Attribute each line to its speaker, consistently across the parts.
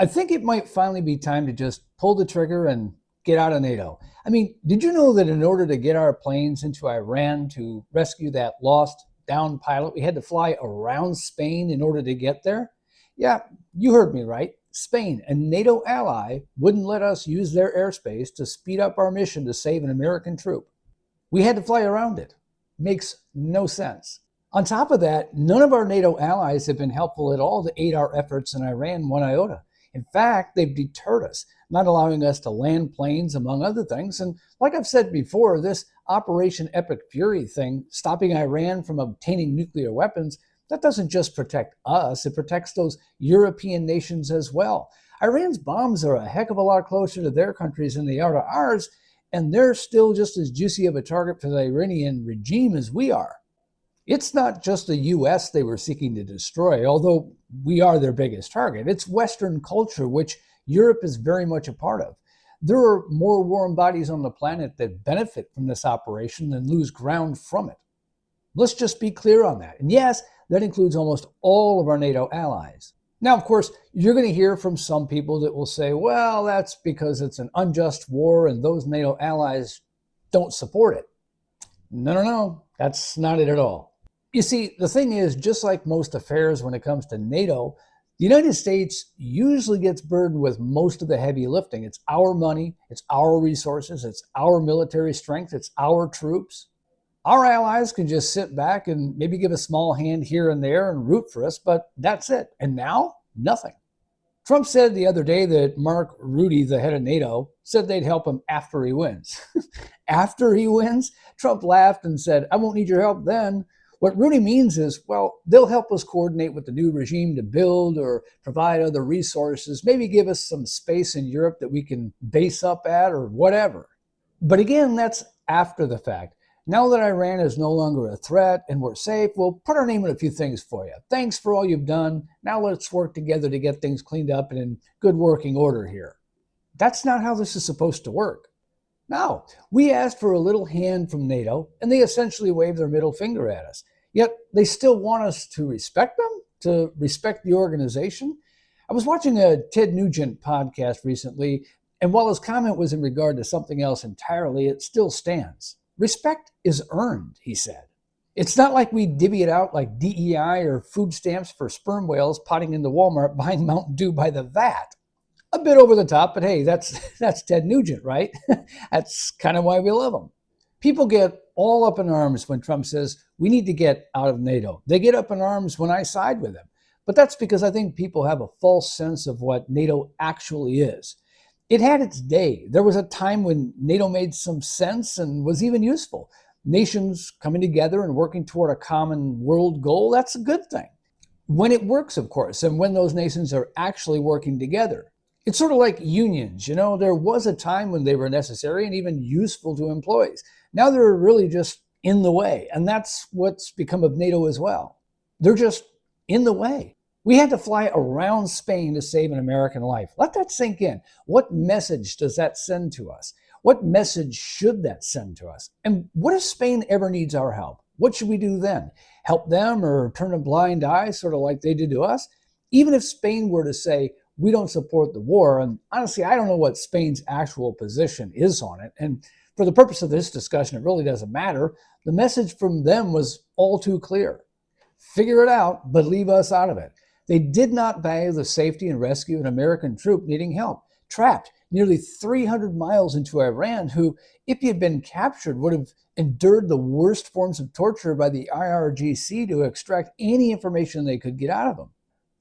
Speaker 1: I think it might finally be time to just pull the trigger and get out of NATO. I mean, did you know that in order to get our planes into Iran to rescue that lost down pilot, we had to fly around Spain in order to get there? Yeah, you heard me right. Spain, a NATO ally, wouldn't let us use their airspace to speed up our mission to save an American troop. We had to fly around it. Makes no sense. On top of that, none of our NATO allies have been helpful at all to aid our efforts in Iran one iota. In fact, they've deterred us, not allowing us to land planes, among other things. And like I've said before, this Operation Epic Fury thing, stopping Iran from obtaining nuclear weapons, that doesn't just protect us, it protects those European nations as well. Iran's bombs are a heck of a lot closer to their countries than they are to ours, and they're still just as juicy of a target for the Iranian regime as we are. It's not just the US they were seeking to destroy, although we are their biggest target. It's Western culture, which Europe is very much a part of. There are more warm bodies on the planet that benefit from this operation than lose ground from it. Let's just be clear on that. And yes, that includes almost all of our NATO allies. Now, of course, you're going to hear from some people that will say, well, that's because it's an unjust war and those NATO allies don't support it. No, that's not it at all. You see, the thing is, just like most affairs when it comes to NATO, the United States usually gets burdened with most of the heavy lifting. It's our money, it's our resources, it's our military strength, it's our troops. Our allies can just sit back and maybe give a small hand here and there and root for us, but that's it. And now, nothing. Trump said the other day that Mark Rutte, the head of NATO, said they'd help him after he wins. After he wins? Trump laughed and said, I won't need your help then. What Rutte means is, well, they'll help us coordinate with the new regime to build or provide other resources, maybe give us some space in Europe that we can base up at or whatever. But again, that's after the fact. Now that Iran is no longer a threat and we're safe, we'll put our name in a few things for you. Thanks for all you've done. Now let's work together to get things cleaned up and in good working order here. That's not how this is supposed to work. No, we asked for a little hand from NATO, and they essentially waved their middle finger at us. Yet they still want us to respect them, to respect the organization. I was watching a Ted Nugent podcast recently, and while his comment was in regard to something else entirely, it still stands. Respect is earned, he said. It's not like we divvy it out like DEI or food stamps for sperm whales potting into Walmart buying Mountain Dew by the vat. A bit over the top, but hey, that's Ted Nugent, right? That's kind of why we love him. People get all up in arms when Trump says we need to get out of NATO. They get up in arms when I side with him. But that's because I think people have a false sense of what NATO actually is. It had its day. There was a time when NATO made some sense and was even useful. Nations coming together and working toward a common world goal, that's a good thing. When it works, of course, and when those nations are actually working together. It's sort of like unions. You know, there was a time when they were necessary and even useful to employees. Now they're really just in the way. And that's what's become of NATO as well. They're just in the way. We had to fly around Spain to save an American life. Let that sink in. What message does that send to us? What message should that send to us? And what if Spain ever needs our help? What should we do then? Help them or turn a blind eye, sort of like they did to us? Even if Spain were to say, we don't support the war, and honestly, I don't know what Spain's actual position is on it. And for the purpose of this discussion, it really doesn't matter. The message from them was all too clear. Figure it out, but leave us out of it. They did not value the safety and rescue of an American troop needing help, trapped nearly 300 miles into Iran, who, if he had been captured, would have endured the worst forms of torture by the IRGC to extract any information they could get out of him.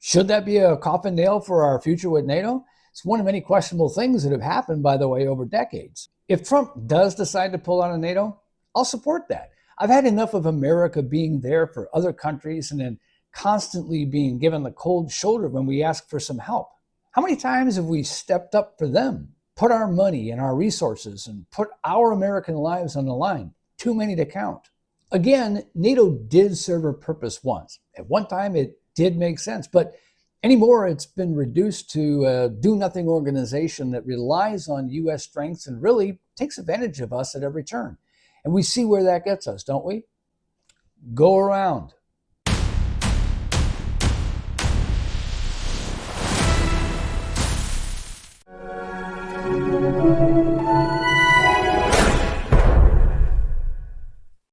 Speaker 1: Should that be a coffin nail for our future with NATO? It's one of many questionable things that have happened, by the way, over decades. If Trump does decide to pull out of NATO, I'll support that. I've had enough of America being there for other countries and then constantly being given the cold shoulder when we ask for some help. How many times have we stepped up for them, put our money and our resources, and put our American lives on the line? Too many to count. Again, NATO did serve a purpose once. At one time, it did make sense, but anymore, it's been reduced to a do-nothing organization that relies on U.S. strengths and really takes advantage of us at every turn. And we see where that gets us, don't we? Go around.